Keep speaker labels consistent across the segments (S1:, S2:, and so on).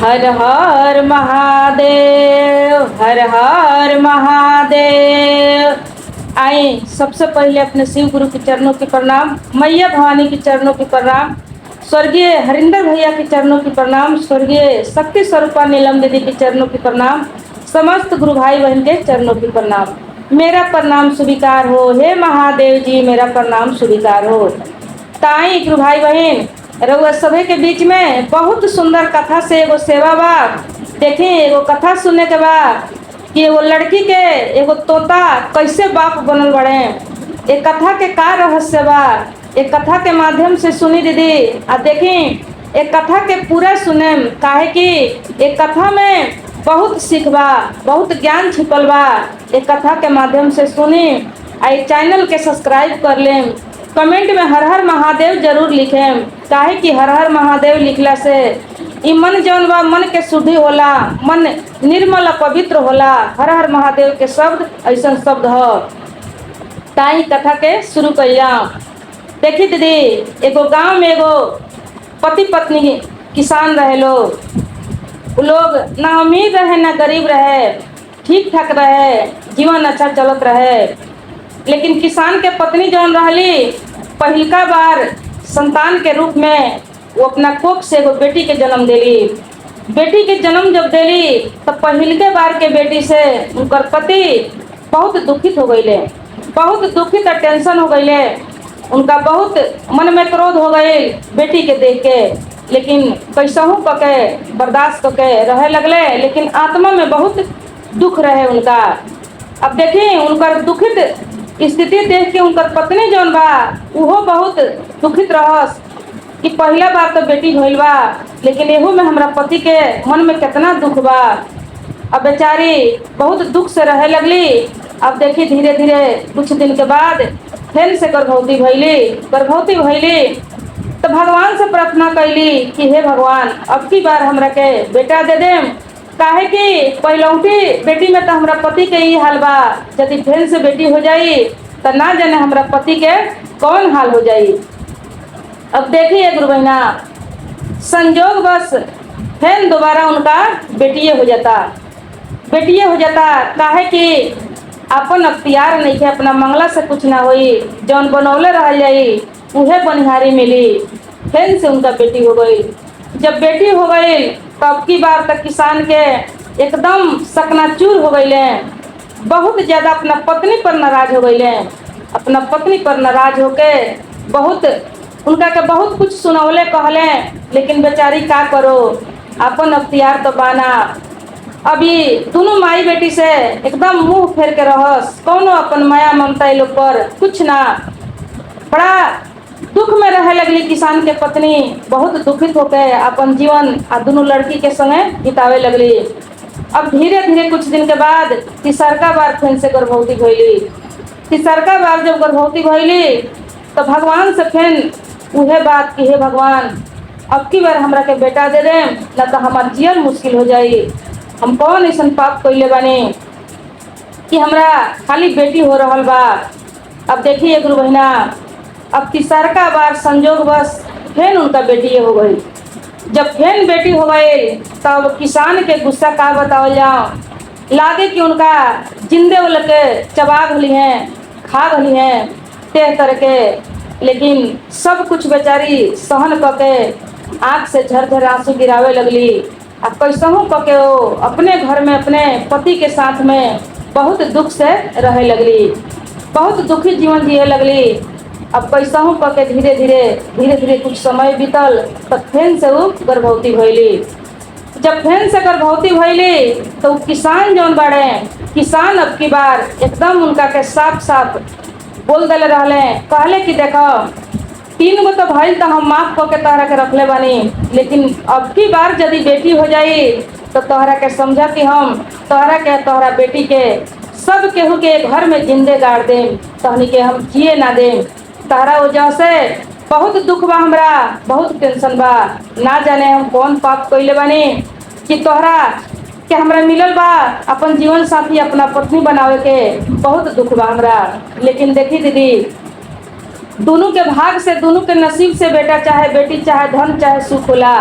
S1: हर हर महादेव, हर हर महादेव। आए सबसे पहले अपने शिव गुरु के चरणों की प्रणाम, मैया भवानी के चरणों की प्रणाम, स्वर्गीय हरिंदर भैया के चरणों की प्रणाम, स्वर्गीय शक्ति स्वरूपा नीलम दीदी के चरणों की प्रणाम, समस्त गुरु भाई बहन के चरणों की प्रणाम। मेरा प्रणाम स्वीकार हो, हे महादेव जी मेरा प्रणाम स्वीकार हो। ताई गुरु भाई बहन रउआ सभे के बीच में बहुत सुंदर कथा से एगो सेवा बा। देखी एगो कथा सुनने के बाद कि एगो लड़की के एगो तोता कैसे बाप बनल बड़े। एक कथा के का रहस्य बा, एक कथा के माध्यम से सुनी दीदी। आ देखी एक कथा के पूरा सुने, काहे कि एक कथा में बहुत सीख बा, बहुत ज्ञान छिपल बा। एक कथा के माध्यम से सुनी। आई चैनल के सब्सक्राइब कर लें, कमेंट में हर हर महादेव जरूर लिखें, काहे कि हर हर महादेव लिखला से ई मन जौन बा मन के शुद्धि होला, मन निर्मल पवित्र होला। हर हर महादेव के शब्द ऐसा शब्द ह। ताई कथा के शुरू करिया। देखी दीदी, एगो गांव में एगो पति पत्नी किसान रहे लोग। उ लोग ना अमीर रहे ना गरीब रहे, ठीक ठाक रहे, जीवन अच्छा चलत रहे। लेकिन किसान के पत्नी जौन रहली, पहिलका बार संतान के रूप में वो अपना कोख से एगो बेटी के जन्म देली। बेटी के जन्म जब देली तो पहिलके बार के बेटी से उनकर पति बहुत दुखित हो गईले, बहुत दुखित और टेंशन हो गईले। उनका बहुत मन में क्रोध हो गई बेटी के देख के, लेकिन कैसहू पके बर्दाश्त करके रहे लगले। लेकिन आत्मा में बहुत दुख रहे उनका। अब देखी उनकर दुखित स्थिति देख के उनकर पत्नी जौन बा उहो बहुत दुखित रहस कि पहला बार तो बेटी भइल बा, लेकिन एहू में हमरा पति के मन में कितना दुख बा। अब बेचारी बहुत दुख से रहे लगली। अब देखी धीरे धीरे कुछ दिन के बाद फिर से गर्भवती भइली तो भगवान से प्रार्थना कैली कि हे भगवान, अब की बार हमरा के बेटा दे देम, काहे कि पहलौटी बेटी में तो हमरा पति के ही हाल बा। यदि फिर से बेटी हो जाई तो ना जाने हमरा पति के कौन हाल हो जाई। अब देखिए गुरु बहना, संजोग बस फिर दोबारा उनका बेटिए हो जाता। काहे कि अपन अख्तियार नहीं है, अपना मंगला से कुछ ना होई, जौन बनौले रह जाई उहे बनिहारी मिली। फिर से उनका बेटी हो गई। जब बेटी हो गई तब की बार तक किसान के एकदम सकनाचूर हो गईले, बहुत ज्यादा अपना पत्नी पर नाराज हो गईले। अपना पत्नी पर नाराज होके बहुत उनका के बहुत कुछ सुनौले कहले, लेकिन बेचारी का करो, अपन अख्तियार तो बाना। अभी दोनों माई बेटी से एकदम मुंह फेर के रहस, कौनो अपन माया ममता लोग पर कुछ ना। बड़ा दुख में रहे लगली किसान के पत्नी, बहुत दुखित होकर अपन जीवन आ दोनों लड़की के संगे बितावे लगली। अब धीरे धीरे कुछ दिन के बाद तीसरका बार फिर से गर्भवती भइली। तीसरका बार जब गर्भवती भइली तो भगवान से फिर उहे बात कि हे भगवान, अब की बार हमरा के बेटा दे दे, ना तो हमार जीवन मुश्किल हो जाई। हम कौन ऐसा पाप कइले बानी कि हमरा खाली बेटी हो रहल बा। अब देखिए गुरु बहिना, अब तीसरका बार संजोग बस फिर उनका बेटी हो गई। जब फिर बेटी हो गई तब किसान के गुस्सा का बतावल जाओ, लागे कि उनका जिंदे वाले के चबा गली हैं, खा गली हैं तेह करके। लेकिन सब कुछ बेचारी सहन करके आँख से झरझर आंसू गिरावे लगली। अब कैसहू करके वो अपने घर में अपने पति के साथ में बहुत दुख से रहे लगली, बहुत दुखी जीवन जिए लगली। अब कैसहू करके धीरे धीरे कुछ समय बीतल तो फिर से वो गर्भवती भइली। जब फिर से गर्भवती भइली तो किसान जौन बाड़े, किसान अब की बार एकदम उनका के साफ साफ बोल दिले रहले, कहले कि देखो 3 गो तो भइल तो हम माफ करके तोहरा के रखले बानी, लेकिन अब की बार यदि बेटी हो जाई तो तोहरा के समझा कि हम तोहरा के तोहरा बेटी के सब केहू के घर में जिंदे गाड़ देम, तहनी के हम जिए ना देम। तोहरा वजह से बहुत दुख बा, हमरा बहुत टेंशन बा, ना जाने हम कौन पाप कइले बानी कि तोहरा के हमरा मिलल बा अपन जीवन साथी, अपना पत्नी बनावे के बहुत दुख बा हमरा। लेकिन देखी दीदी, दोनों के भाग से, दोनों के नसीब से बेटा चाहे बेटी चाहे धन चाहे सुख होला,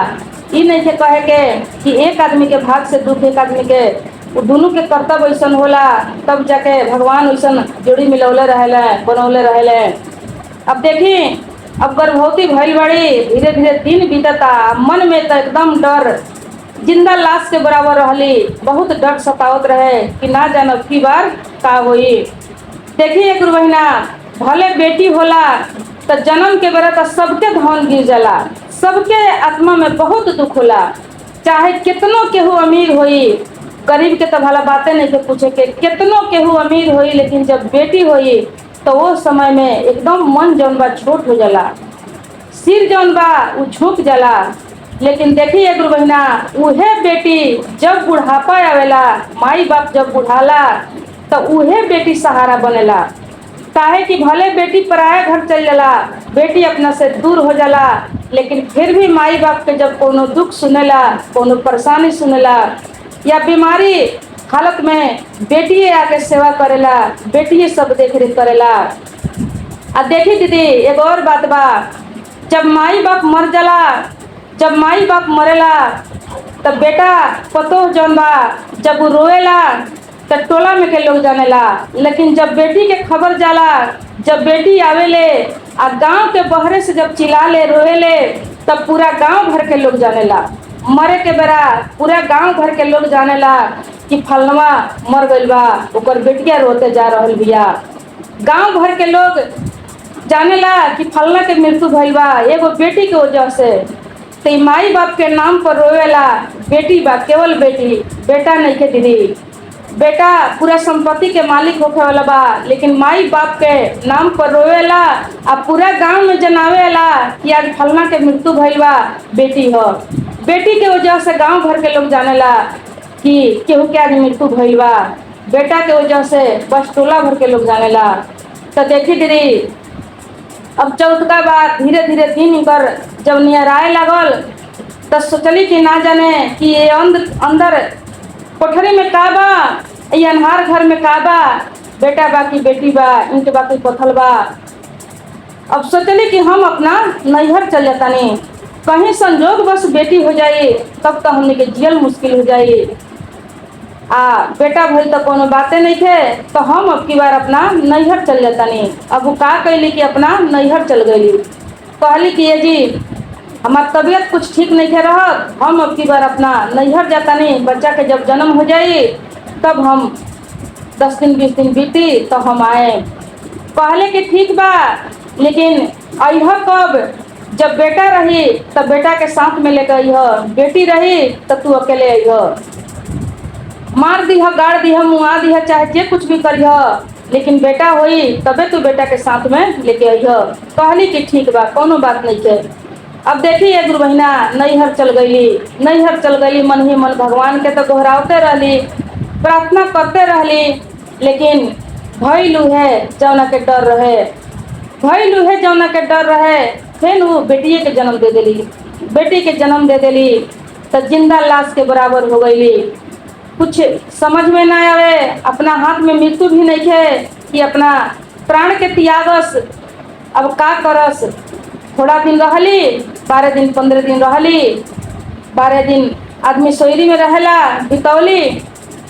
S1: ई नहीं के कहे के कि एक आदमी के भाग से दुख एक आदमी के, वो दोनों के कर्तव्य ऐसा होला, तब जाके भगवान वैसा जोड़ी मिलौले रहेले, बनौले रहेले। अब देखी, अब गर्भवती भइल बड़ी, धीरे धीरे दिन बीतता, मन में तो एकदम डर, जिंदा लाश के बराबर रहली, बहुत डर सतावत रहे कि ना जानब की बार का होई। देखिए गुरु बहिना, भले बेटी होला तो जन्म के बेरा तो सबके धन गिर जाला, सबके आत्मा में बहुत दुख होला, चाहे कितनो केहू अमीर होई, गरीब के तो भला बातें नहीं के पूछे के, कितनो केहू अमीर होई, लेकिन जब बेटी होई तो वो समय में एकदम मन जौन बा छोट हो जाला, सिर जौन बा वो झुक जाला। लेकिन देखिए गुरु बहिना, उहे बेटी जब बुढ़ापा आवेला, माई बाप जब बुढ़ाला तो उहे बेटी सहारा बनेला। काहे कि भले बेटी पराया घर चल जाला, बेटी अपना से दूर हो जाला, लेकिन फिर भी माई बाप के जब कोनो दुख सुनेला, कोनो परेशानी सुनेला या बीमारी हालत में, बेटिए आके सेवा करेला, बेटिए सब देख रेख करेला। अब देखी दीदी, एक और बात बा, जब माई बाप मर जाला, जब माई बाप मरेला तब बेटा पतो जौन बा जब रोएला तो टोला में के लोग जानेला, लेकिन जब बेटी के खबर जाला, जब बेटी आवेले आ गांव के बहरे से जब चिल्लाले रोएले, तब पूरा गांव भर के लोग जानेला। मरे के बेरा पूरा गांव भर के लोग जानेला कि फलनवा मर गइल बा, ओकर बेटिया रोते जा रहल बिया। गांव भर के लोग जानेला कि फलना के मृत्यु भइल बा एगो बेटी के वजह से। तो माई बाप के नाम पर रोवेला, बेटी बा, केवल बेटी, बेटा नहीं के दीदी। बेटा पूरा संपत्ति के मालिक होखे वाला बा, लेकिन माई बाप के नाम पर रोवेला आ पूरा गांव में जनावेला कि आज फलना के मृत्यु भइल बा, बेटी हो। बेटी के वजह से गांव भर के लोग जानेला कि केहू के आज मृत्यु भइल बा, बेटा के वजह से बस टोला भर के लोग जानेला। तो देखी दीदी, अब चौथका बार धीरे धीरे दिन कर जब नियराए लागल, तो सोचली कि ना जाने कि ये अंदर कोठरी में का बा, ये अन्हार घर में का बा, बेटा बा कि बेटी बा, ईंट बा कि पत्थर बा। अब सोचली कि हम अपना नैहर चल जातानी, कहीं संजोग बस बेटी हो जाई तब तो हमने के जियल मुश्किल हो जाई। बेटा भइल तो कोनो बातें नहीं थे, तो हम अब की बार अपना नैहर चल जातानी। अब वो का कैली कि अपना नैहर चल गई, कहली कि ये जी हमार तबीयत कुछ ठीक नहीं थे रहत, हम अब की बार अपना नैहर जातानी, बच्चा के जब जन्म हो जाई तब हम 10 दिन 20 दिन बीती तो हम आए। कहले कि ठीक बा, लेकिन अइह कब, जब बेटा रही तब बेटा के साथ में लेकर अइह, बेटी रही तो तू अकेले अइह, मार दीह, गाड़ दीह, मुआ दीह, चाहे जे कुछ भी करिह, लेकिन बेटा होई तबे तू बेटा के साथ में लेके अइह। कहली कि ठीक बा, कोनो बात नहीं है। अब देखिए गुरु बहिना, नैहर चल गईली, नैहर चल गईली, मन ही मन भगवान के तो दोहरावते रहली, प्रार्थना करते रहली, लेकिन भइलू है जौना के डर रहे, भइलू है जौना के डर रहे। फिर वो बेटिए के जन्म दे देली, बेटी के जन्म दे देली तो जिंदा लाश के बराबर हो गईली। कुछ समझ में ना आवे, अपना हाथ में मृत्यु भी नहीं है कि अपना प्राण के त्यागस, अब का करस। थोड़ा दिन रहली, 12 दिन 15 दिन रहली, 12 दिन आदमी सोयरी में रहेला बितौली।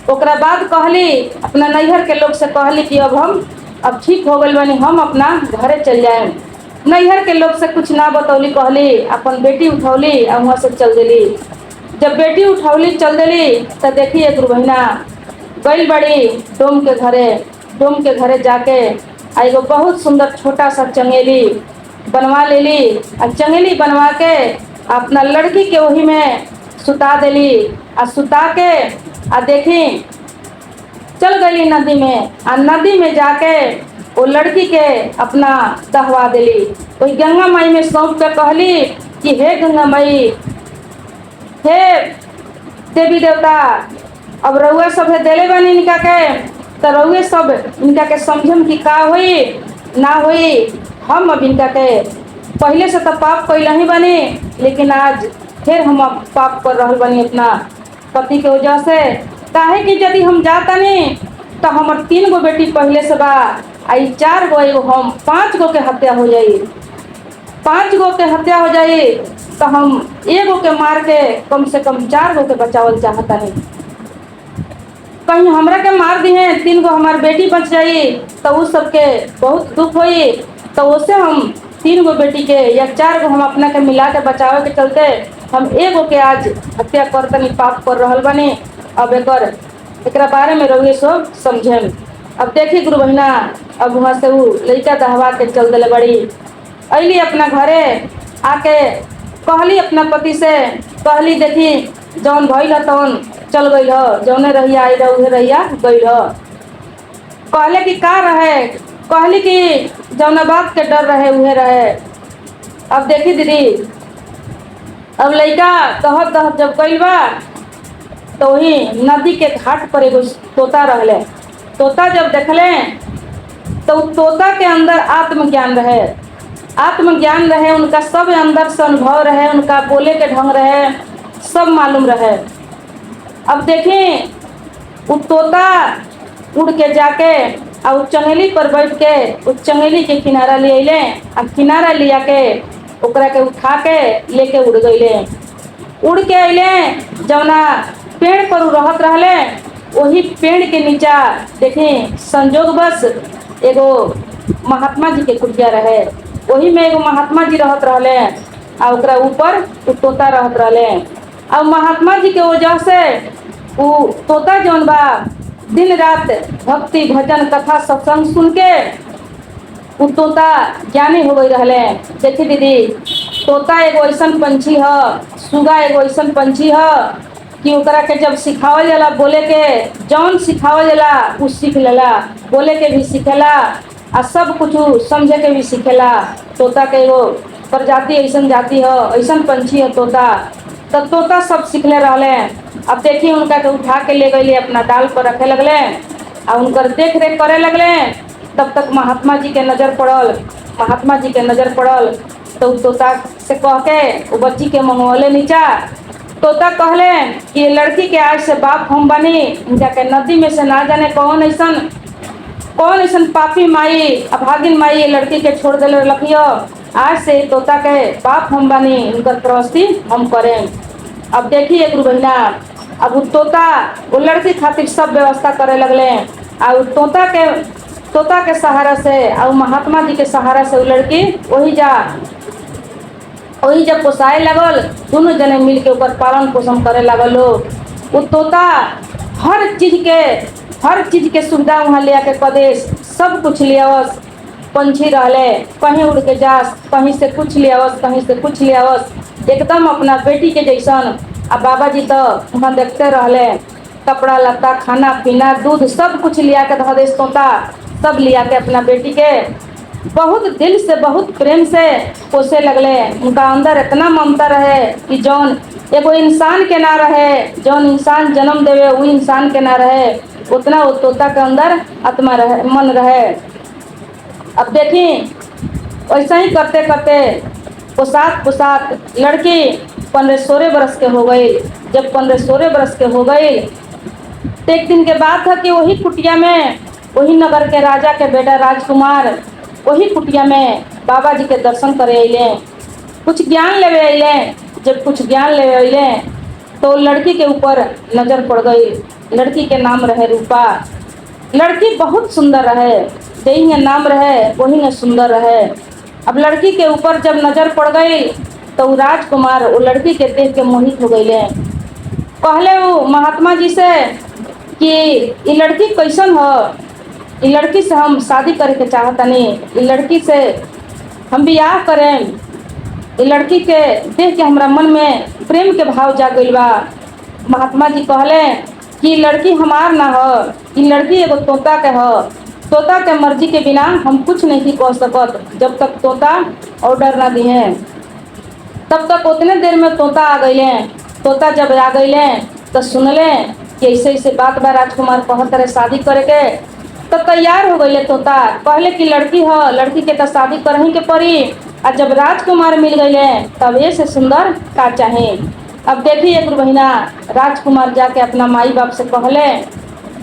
S1: ओकरा बाद कहली अपना नैहर के लोग से, कहली कि अब ठीक हो गई बनी, हम अपना घरे चल जाए। नैहर के लोग से कुछ ना बतौली, कहली अपन बेटी उठौली और वहाँ से चल देली। जब बेटी उठौली चल देली तो देखिए गुरु बहिना, गई बड़ी डोम के घरे, डोम के घरे जाके एगो बहुत सुंदर छोटा सा चंगेली बनवा लेली, और चंगेली बनवा के अपना लड़की के वही में सुता देली, और सुता के देखी चल गई नदी में, और नदी में जाके वो लड़की के अपना दहवा देली। वही गंगा माई में सौंप के कहली कि हे गंगा माई, हे देवी देवता, अब रउआ सब है देले बनी इनका के, तो रउए सब इनका के समझम कि का हुई ना हुई। हम अब इनका के पहले से तो पाप कैले ही बनी, लेकिन आज फिर हम अब पाप कर रहे बनी अपना पति के वजह से। काहे कि यदि हम जाता नहीं तो हमार 3 गो बेटी पहले से बा, आई 4 गो, एगो हम 5 गो के हत्या हो जाई। 5 गो के हत्या हो जाई तो हम एगो के मार के कम से कम 4 गो के बचावल चाहता नहीं। कहीं हमरा के मार दी है 3 गो हमार बेटी बच जाई तो उस सबके बहुत दुख होई, तो उससे हम 3 गो बेटी के या 4 गो हम अपना के मिला के बचावे के चलते हम एगो के आज हत्या कर तनी पाप कर रहल बनी। अब एकरा बारे में रउए सब समझेम। अब देखी गुरु बहिना, अब वहाँ से वो लड़का दहवा के चल दिले बड़ी। अली अपना घरे आके कहली अपना पति से, कहली देखी जौन भइल ह तौन चल गई ह, जौने रहिया आई रह उहे रहिया गई ह। कहले कि का रहे, कहली कि जौना बात के डर रहे उहे रहे। अब देखी दीदी, अब लड़का दहत दहत जब गई बा तो वही नदी के घाट पर एगो तोता रहले। तोता जब देखले तो तोता के अंदर आत्मज्ञान रहे, आत्मज्ञान रहे, उनका सब अंदर से अनुभव रहे, उनका बोले के ढंग रहे, सब मालूम रहे। अब देखें वो तोता उड़ के जाके और चंगेली पर बैठ के उस चंगेली के किनारा ले अले, अब किनारा लिया के ओकरा के उठा के लेके उड़ गईले। उड़ के अले जौना पेड़ पर उ रहत रहले वही पेड़ के नीचा देखें संजोग बस एगो महात्मा जी के कुटिया रहे, वही में एगो महात्मा जी रहत रहले और ओकरा ऊपर उ तोता रहत रहले। और महात्मा जी के वजह से वो तोता जौन बा दिन रात भक्ति भजन कथा सत्संग सुन के वो तोता ज्ञानी हो गई रहले। देखी दीदी, तोता एगो ऐसन पंछी ह, सुगा एगो ऐसन पंछी ह कि ओकरा के जब सिखावल जाला बोले के, जौन सिखावल जाला उ सीख लेला, बोले के भी सीखेला आ सब कुछ समझे के भी सीखेला। तोता के एगो प्रजाति ऐसन जाति ह, ऐसन पंछी है तोता। तब तोता सब सीखले रहले। अब देखिए उनका के उठा के ले गए अपना डाल पर रखे लगले और उनकर देख रेख करे लगले। तब तक महात्मा जी के नज़र पड़ल, महात्मा जी के नज़र पड़ल तो तोता से कह के वो बच्ची के मंगवले नीचा। तोता कहले कि ये लड़की के आज से बाप हम बनी, जाके नदी में से ना जाने कौन ऐसन पापी माई अभागिन माई ये लड़की के छोड़ दिले रखियो, आज से तोता के बाप हम बनी, उनकर प्रवस्ती हम करें। अब देखिए गुरु बहिना, अब वो तोता वो लड़की खातिर सब व्यवस्था करे लगले और तोता के सहारा से और महात्मा जी के सहारा से वो लड़की वही जब पोसाए लगल, दोनों जने मिल के ऊपर पालन पोषण करे लगल। वो तोता हर चीज के सुविधा वहाँ ले आके प्रदेश सब कुछ ले आवस। पंछी रहले कहीं उड़ के जास, कहीं से कुछ ले आवस, कहीं से कुछ ले आवस, एकदम अपना बेटी के जैसन। अब बाबा जी तो वहाँ देखते रहले, कपड़ा लत्ता खाना पीना दूध सब कुछ लिया के धो देस तोता, सब लिया के अपना बेटी के बहुत दिल से बहुत प्रेम से पोसे लगले। उनका अंदर इतना ममता रहे कि जौन एगो इंसान के ना रहे, जौन इंसान जन्म देवे वो इंसान के ना रहे, उतना वो तोता के अंदर आत्मा रहे, मन रहे। अब देखी ऐसा ही करते करते पोसात लड़की 15-16 बरस के हो गई। जब 15-16 बरस के हो गई तो एक दिन के बाद था कि वही कुटिया में वही नगर के राजा के बेटा राजकुमार वही कुटिया में बाबा जी के दर्शन करे अले, कुछ ज्ञान लेवे अले। जब कुछ ज्ञान लेवे अले तो लड़की के ऊपर नज़र पड़ गई। लड़की के नाम रहे रूपा। लड़की बहुत सुंदर रहे, जही नाम रहे वही न सुंदर रहे। अब लड़की के ऊपर जब नज़र पड़ गई तो वो राजकुमार वो लड़की के देख के मोहित हो गए। कहले वो महात्मा जी से कि ये लड़की कैसन हो, ये लड़की से हम शादी करे के चाहतनी, ये लड़की से हम बियाह करें। ये लड़की के देख के हमरा मन में प्रेम के भाव जाग गइल बा। महात्मा जी कहले कि लड़की हमार ना हो, ये लड़की एगो तोता के हो। तोता के मर्जी के बिना हम कुछ नहीं कह सकत। जब तक तोता ऑर्डर ना दिए तब तक उतने देर में तोता आ गए। तोता जब आ गए तो सुनले कि ऐसे ऐसे बात बा, राजकुमार कहत रहे शादी करे के, तो तैयार हो गए। तोता कहले कि लड़की हो, लड़की के तो शादी करही के पड़ी, और जब राजकुमार मिल गए तब ये से सुंदर का चाहे। अब देखिए गुरु बहिना, राजकुमार जाके अपना माई बाप से कहले।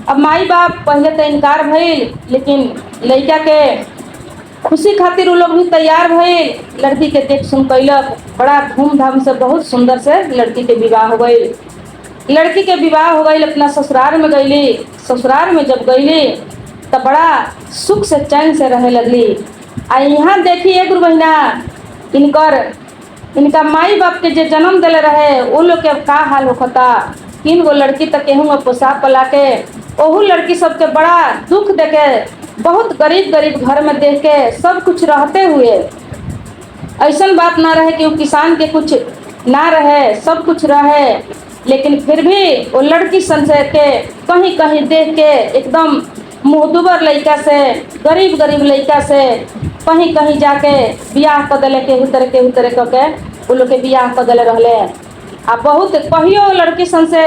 S1: अब माई बाप पहले तो इनकार भइल, लेकिन लड़का के खुशी खातिर उ लोग भी तैयार भइल, लड़की के देख सुन कैलक, बड़ा धूमधाम से बहुत सुंदर से लड़की के विवाह हो गई। लड़की के विवाह हो गई, अपना ससुराल में गईली। ससुराल में जब गईली तब बड़ा सुख से चैन से रहे लगली। आ यहाँ देखिए गुरु बहिना, इनका माई बाप के जे जन्म दिले रहे वो लोग के का हाल होता। 3 गो लड़की तक केहूँ पोसा पला के ओहू लड़की सबके बड़ा दुख देके, बहुत गरीब गरीब घर में देख के सब कुछ रहते हुए ऐसा बात ना रहे कि वो किसान के कुछ ना रहे, सब कुछ रहे, लेकिन फिर भी वो लड़की संचय के कहीं कहीं देख के एकदम मुँहदुबर लड़का से, गरीब गरीब लड़का से कहीं कहीं जाके बियाह कर दिले, केहू तरह करके वो लोग के बियाह कर दिले रहले। आ बहुत कहियो लड़की सन से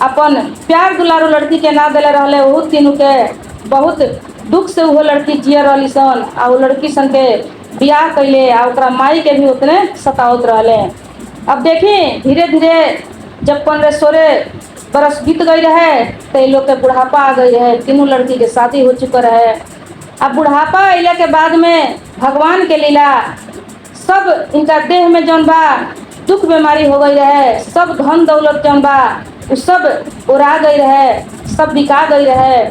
S1: अपन प्यार दुलारू लड़की के ना दिले रहले, वो तीनों के बहुत दुख से वो लड़की जिया रही सन। आ वो लड़की सन के बियाह कैले, आ ओकरा माई के भी उतने सतावत रहले। अब देखी धीरे धीरे जब 15-16 बरस बीत गई रहे तो ये लोग के बुढ़ापा आ गई रहे। तीनों लड़की के शादी हो चुका रहे। अब बुढ़ापा अइला के बाद में भगवान के लीला, सब इनका देह में जौन बा दुख बीमारी हो गई रहे, सब धन दौलत जौन बा वो सब उड़ा गई रहे, सब बिका गई रहे,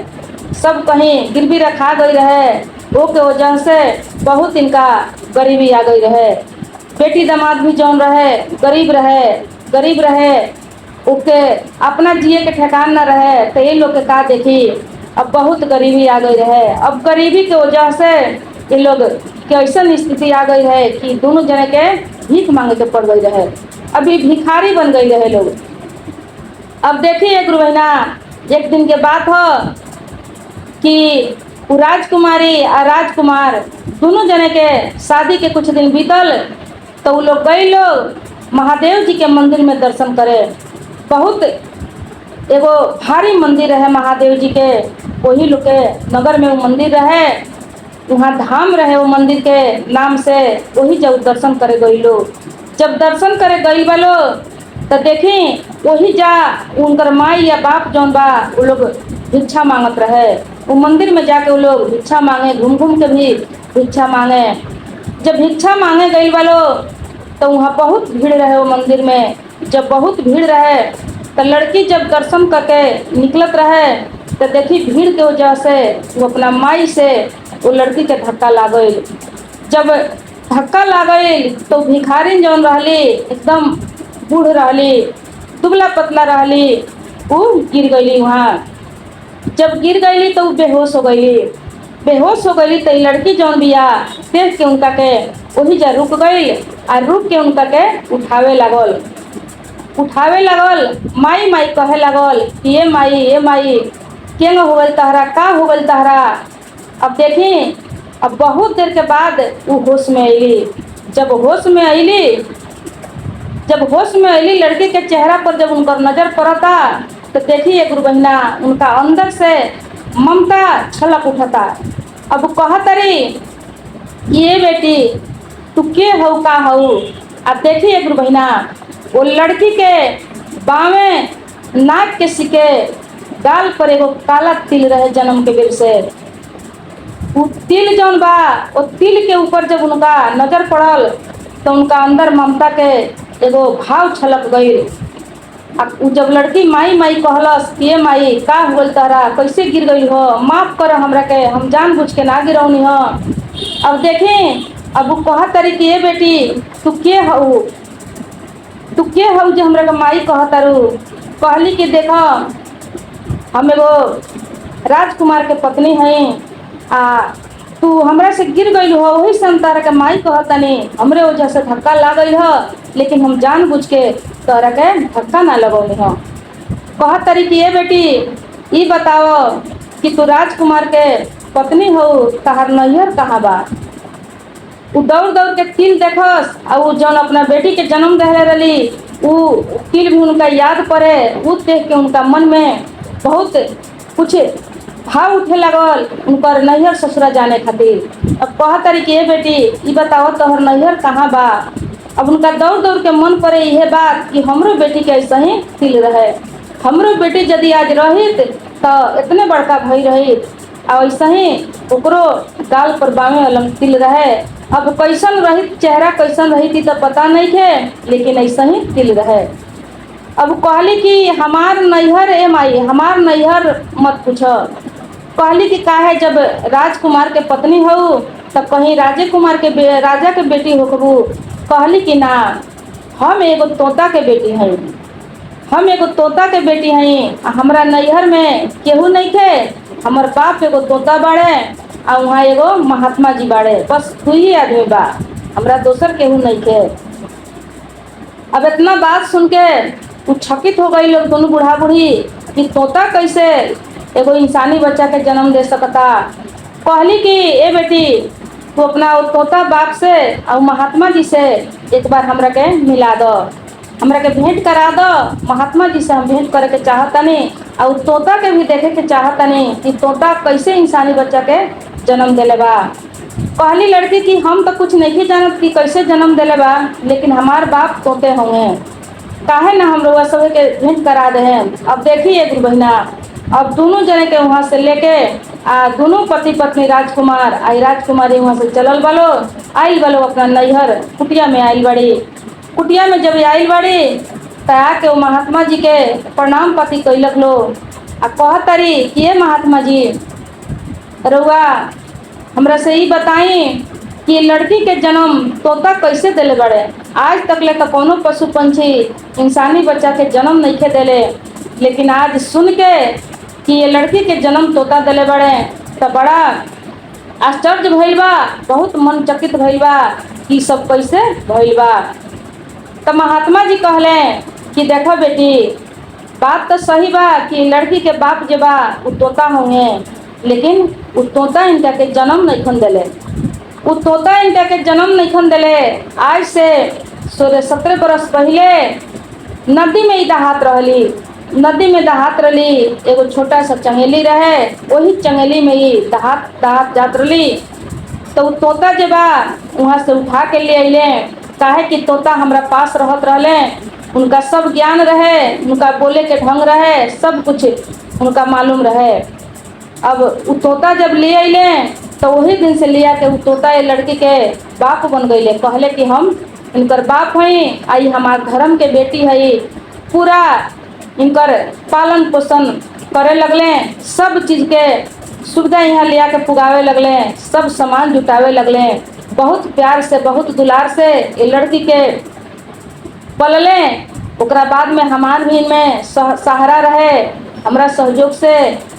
S1: सब कहीं गिरवी रखा गई रहे। वो के वजह से बहुत इनका गरीबी आ गई रहे। बेटी दामाद भी जौन रहे गरीब रहे, उके अपना जिए के ठिकान न रहे। तो ये लोग के का देखी, अब बहुत गरीबी आ गई रहे। अब गरीबी के वजह से ये लोग के ऐसा स्थिति आ गई है कि दोनों जने के भीख मांगे के पड़ गई रहे। अभी भिखारी बन गई रहे लोग। अब देखिए गुरु बहिना, एक दिन के बात हो कि राजकुमारी और राजकुमार दोनों जने के शादी के कुछ दिन बीतल तो वो लोग गए लोग महादेव जी के मंदिर में दर्शन करे। बहुत एगो भारी मंदिर है महादेव जी के, वही लोग के नगर में वो मंदिर रहे, वहाँ धाम रहे वो मंदिर के नाम से। वही जब दर्शन करे गई लोग, जब दर्शन करे गई वालो तो देखी वही जा उनकर माई या बाप जौन बा वो लोग भिक्षा मांगत रहे। वो मंदिर में जाके वो लोग भिक्षा मांगे, घूम घूम के भी भिक्षा मांगे। जब भिक्षा मांगे गई वालो तो वहाँ बहुत भीड़ रहे वो मंदिर में। जब बहुत भीड़ रहे तो लड़की जब दर्शन करके निकलत रहे तो देखी भीड़ के वजह से वो अपना माई से वो लड़की के धक्का लागल। जब धक्का लागल तो भिखारी जौन रहली एकदम बूढ़ रहली, दुबला पतला रहली, वो गिर गई वहाँ। जब गिर गई तो वो बेहोश हो गई तो लड़की जौन बिया देख के उनका के वही जा रुक गई और रुक के उनका के उठावे लागल। माई माई कहे लागल कि ये माई केंग हो गई तहरा, का हो गई तहरा। अब देखी अब बहुत देर के बाद वो होश में अली। जब होश में अली लड़की के चेहरा पर जब उनका नजर पड़ता तो देखिए गुरु बहिना, उनका अंदर से ममता छलक उठता। अब कहतरी ये बेटी तू के हो का हो। अब देखिए गुरु बहिना, वो लड़की के बावे नाक के सिके गाल पर एगो काला तिल रहे जन्म के बेर से। वो तिल जौन बा वो तिल के ऊपर जब उनका नजर पड़ल तो उनका अंदर ममता के एगो भाव छलक गई। अब जब लड़की माई माई कहलस कि ये माई का हुआ तहरा, कैसे गिर गई हो, माफ कर हमरा के, हम जानबूझ के ना गिरौनी हो। अब देखें अब वो कह तारी कि ये बेटी तू के हऊ जो हमरा के माई कह तारू। कहली कि देखो हम एगो राजकुमार के पत्नी हैं, तू हमरा से गिर गई हो, वही से हम तारा के माई कहतनी। हमरे वजह से धक्का लागल हो, लेकिन हम जानबूझ के तोरा के धक्का ना लगौनी हो। कहतरी कि ये बेटी ये बताओ कि तू राजकुमार के पत्नी हो, तहार नैहर कहाँ बा। वो दौड़ दौड़ के तिल देखस और वो जौन अपना बेटी के जन्म दे रही वो तिल भी उनका याद पड़े। वो देख के उनका मन में बहुत कुछ भाव उठे लगल उनकर नैहर ससुरा जाने खातिर। अब कहतरी कि ये बेटी ये बताओ तोहर नैहर कहाँ बा। अब उनका दौड़ दौड़ के मन पड़े यह बात कि हमरो बेटी के ऐसा ही तिल रहे, हमरो बेटी यदि आज रहित तो इतने बड़का भई रही और ऐसा ही ओकरो गाल पर बामे अलम तिल रहे। अब कैसन रही चेहरा, कैसन रही थी तो पता नहीं थे, लेकिन ऐसा ही तिल रहे। अब कहली कि हमार नैहर ए माई, हमार नैहर मत पूछो। कहली कि काहे, जब राजकुमार के पत्नी हो तब कहीं राजा के बेटी होकबू। कहली कि ना, हम एगो तोता के बेटी हई, हम एगो तोता के बेटी हई। हमरा नैहर में केहू नहीं थे, हमर बाप एगो तोता बाड़े और वहाँ एगो महात्मा जी बाड़े, बस दू ही आदमी बा, हमरा दोसर केहू नहीं थे। अब इतना बात सुन के चकित हो गई लोग दोनों बूढ़ा बूढ़ी कि तोता कैसे एगो इंसानी बच्चा के जन्म दे सकता। कहली कि ए बेटी, तू अपना तोता बाप से और महात्मा जी से एक बार हमरा के मिला दो, हमरा के भेंट करा दो। महात्मा जी से हम भेंट करे के चाहतनी और तोता के भी देखे के चाहतनी कि तोता कैसे इंसानी बच्चा के जन्म दिले बा। कहली लड़की कि हम तो कुछ नहीं जानत कि कैसे जन्म दिले बा, लेकिन हमार बाप तोते होंगे, काहे ना हम लोग सब के भेंट करा दे हैं। अब देखिए गुरु बहिना, अब दोनों जने के वहाँ से लेके दोनों पति पत्नी राजकुमार आई राजकुमारी वहाँ से चलल बालो, आइल बालो अपना नैहर कुटिया में आइल बड़ी। कुटिया में जब आइल बड़ी तो आके वो महात्मा जी के प्रणाम पति कैलक लो आ कहतरी कि ये महात्मा जी, रउआ हमरा से ही बताई कि लड़की के जन्म तोता कैसे दिले बड़े। आज तक ले तो कोनो पशु पंछी इंसानी बच्चा के जन्म नहीं के दिले, लेकिन आज सुन के कि ये लड़की के जन्म तोता दिले बड़े तो बड़ा आश्चर्य भइल बा, बहुत मन चकित भइल बा कि सब कैसे भइल बा। तो महात्मा जी कहले कि देखो बेटी, बात तो सही बा कि लड़की के बाप जे बा वो तोता होंगे, लेकिन वो तोता इनका के जन्म नहीं खन दिले, वो तोता इनका के जन्म नहीं खन दिले। आज से 16-17 बरस पहले नदी में ही दहात रहली, नदी में दहात रही एगो छोटा सा चंगेली रहे, वही चंगेली में ही दहात जात रही। तो तोता जे बा वहाँ से उठा के ले अइले, काहे कि तोता हमरा पास रहत रहले, उनका सब ज्ञान रहे, उनका बोले के ढंग रहे, सब कुछ उनका मालूम रहे। अब वो तोता जब ले अइले तो वही दिन से लिया के वो तोता ये लड़की के बाप बन गईले। कहले कि हम इनकर बाप हई, आई हमार धर्म के बेटी हई, पूरा इनकर पालन पोषण करे लगले, सब चीज़ के सुविधा यहाँ लिया के पुगावे लगले, सब सामान जुटावे लगले। बहुत प्यार से बहुत दुलार से ये लड़की के पलले। ओकरा बाद में हमार भी इनमें सहारा रहे, हमरा सहयोग से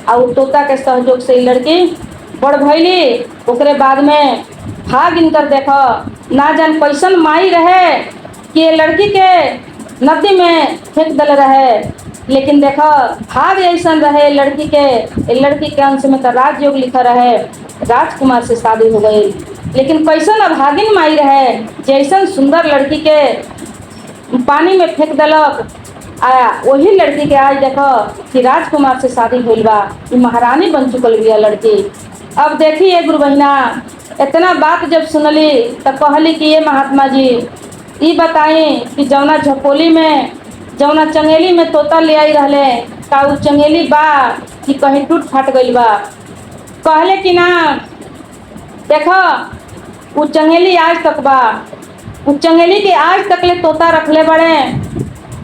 S1: और तोता के सहयोग से ये लड़की बड़ भैली। ओकरे बाद में भाग इनकर देखो ना जान कैसन माई रहे कि ये लड़की के नदी में फेंक दल रहे, लेकिन देखो भाग ऐसा रहे लड़की के अंश में तो राजयोग लिखा रहे, राजकुमार से शादी हो गई। लेकिन कैसन अभागिन माई रहे, जैसन सुंदर लड़की के पानी में फेंक दलक, आया वही लड़की के आज देखो कि राजकुमार से शादी हुई बा, महारानी बन चुकल बिया लड़की। अब देखिए गुरु बहिना, इतना बात जब सुनली तो कहली कि ये महात्मा जी ये बताई कि जौना झपोली में जौना चंगेली में तोता ले आई रहले का उ चंगेली बा कि कहीं टूट फाट गई बा। कहले कि ना, देखो वो चंगेली आज तक बा, उस चंगेली के आज तक ले तोता रखले बड़े,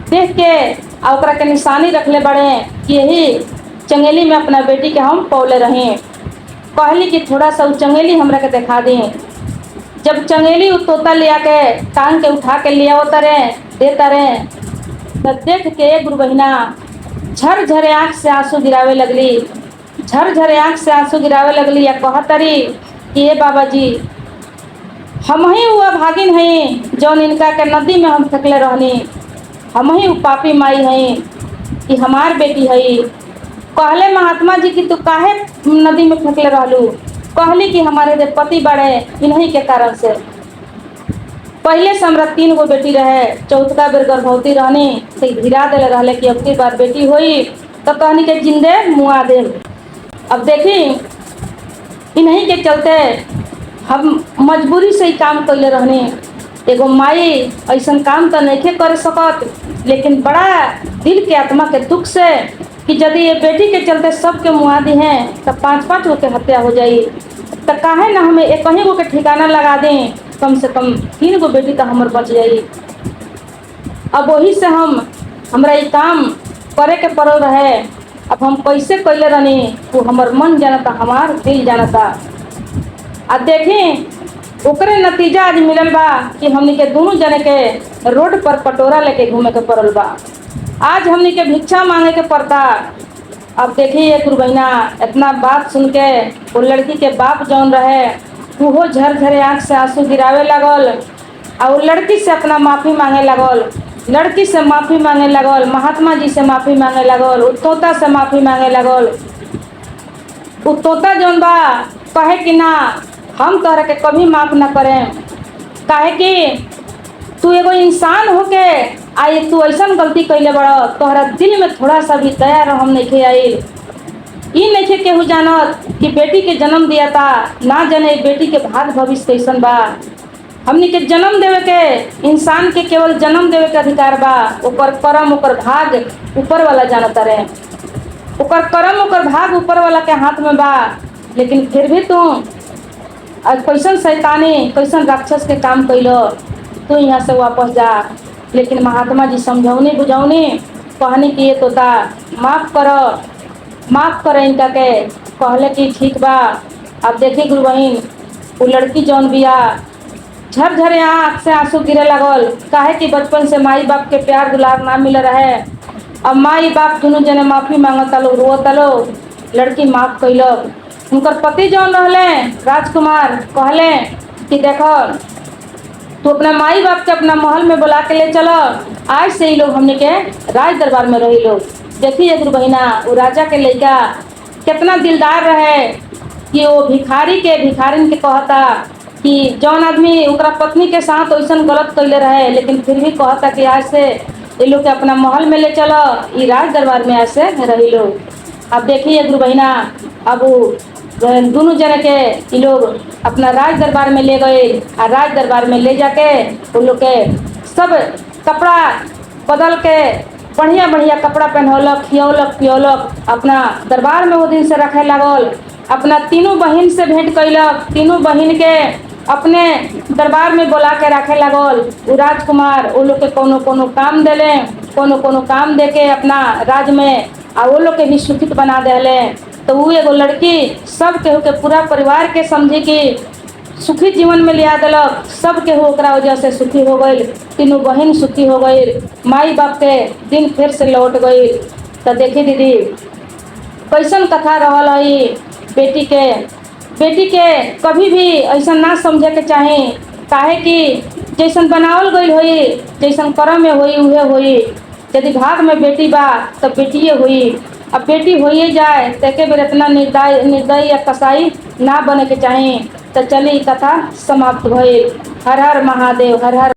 S1: देख के और ओकरा के निशानी रखले बड़े कि यही चंगेली में अपना बेटी के हम पौले रहें। कहली कि थोड़ा सा वो चंगेली हमरा के दिखा दी। जब चंगेली वो तोता ले आके टांग के उठा के ले आओ तरे देता रहे, तब देख के गुरु बहिना झरझरे आँख से आंसू गिरावे लगली, झरझरे आँख से आंसू गिरावे लगली या कहतरी कि ये बाबा जी, हम ही हुआ भागिन हैं जौन इनका के नदी में हम फेंकले रहनी, हम ही पापी माई हैं कि हमार बेटी है। कहले महात्मा जी कि तू काहे नदी में फेंकले रहलू। कहली कि हमारे जो पति बड़े इन्हीं के कारण से, पहले से हमरा 3 गो बेटी रहे, चौथा बेर गर्भवती रहनी तो गिरा दिले रहले कि अब की बार बेटी हुई तो कहनी के जिंदे मुआ दे। अब देखी इन्हीं के चलते हम मजबूरी से ही काम कैले रहनी। एगो माई ऐसा काम तो नहीं कर सकत, लेकिन बड़ा दिल के आत्मा के दुख से कि यदि ये बेटी के चलते सबके मुआ दी हैं तब 5-5 गो के हत्या हो जाई, तो काहे ना हमें एक ही गो के ठिकाना लगा दें, कम से कम 3 गो बेटी तो हमर बच जाई। अब वही से हमरा ये काम करे के पड़ल रहे। अब हम कैसे कैले रहनी वो हमर मन जानता, हमार दिल जानता। आ देखी ओकरे नतीजा आज मिलल बा कि हमनी के दोनों जने के रोड पर कटोरा लेके घूमे के पड़ल बा। आज हमनी के भिक्षा मांगे के पड़ता। अब देखिए गुरु बहिना, इतना बात सुन के वो लड़की के बाप जौन रहे वो झरझरे आँख से आंसू गिरावे लगल और वो लड़की से अपना माफ़ी मांगे लगल, लड़की से माफ़ी मांगे लगल, महात्मा जी से माफ़ी मांगे लगल, वो तोता से माफ़ी मांगे लगल। वो तोता जौन बा कहे कि ना हम तोहरा के कभी माफ़ ना करें, काहे कि तू एगो इंसान होके आई तू ऐसा गलती कैले बड़ा, तोहरा दिल में थोड़ा सा भी दया रहम नहीं आइल। ई नहीं केहू जानत कि बेटी के जन्म दिया था, ना जाने बेटी के भाग भविष्य कैसन बा। हमनी के जन्म देवे के, इंसान के केवल जन्म देवे के अधिकार बा, ओकर कर्म ओकर भाग ऊपर वाला जानता रहे। ओकर कर्म ओकर भाग ऊपर वाला के हाथ में बा। लेकिन फिर भी तू आज कैसन शैतानी कैसन राक्षस के काम कैलो, तू यहाँ से वापस जा। लेकिन महात्मा जी समझौनी बुझौनी कहनी कि ये तोता माफ़ कर इनका के, कहले कि ठीक बा। अब देखी गुरु बहिन, वो लड़की जौन बिया झरझरे आँख से आंसू गिरे लगल, काहे कि बचपन से माई बाप के प्यार दुलार ना मिल रहे। अब माई बाप दोनों जने माफ़ी मांगता लो, रोता लो। लड़की माफ़ कैलक। उनकर पति जौन रहले राजकुमार कहले कि देखो तू अपना माई बाप के अपना महल में बुला के ले चलो, आज से ही लोग हमने के राज दरबार में रही लोग। देखिए गुरु बहिना, वो राजा के लड़का कितना दिलदार रहे कि वो भिखारिन के कहता कि जौन आदमी ओकरा पत्नी के साथ वैसा गलत कैले रहे, लेकिन फिर भी कहता कि आज से ये लोग के अपना महल में ले चलो, ये राज दरबार में आज से रही लोग। अब देखिए गुरु बहिना, अब दोनों जने के ये लोग अपना राज दरबार में ले गए और राज दरबार में ले जाके उन लोग के सब कपड़ा बदल के बढ़िया बढ़िया कपड़ा पहनौलक, खियौलक पियौलक, अपना दरबार में वो दिन से रखे लगल। अपना तीनों बहन से भेंट कैलक, तीनों बहन के अपने दरबार में बुला के रखे लगल। वो राजकुमार वो लोग के कोनो कोनो काम देले, कोनो काम दे के अपना राज में आ वो लोग के भी सुखित बना देले। तो वो एगो लड़की सब केहू के पूरा परिवार के समझी कि सुखी जीवन में लिया दिलक। सब केहू ओकरा वजह से सुखी हो गई, तीनों बहन सुखी हो गई, माई बाप के दिन फिर से लौट गई। तो देखी दीदी कैसन कथा रहल है। बेटी के कभी भी ऐसा ना समझे के चाहे, काहे कि जैसन बनावल गई होई, जैसन कर्म में होई उहे होई। यदि भाग में बेटी बा तो बेटिए हुई। अब बेटी होइए जाए तो एक बेर इतना निर्दयी या कसाई ना बने के चाहे। तो चलिए कथा समाप्त भइल। हर हर महादेव, हर हर।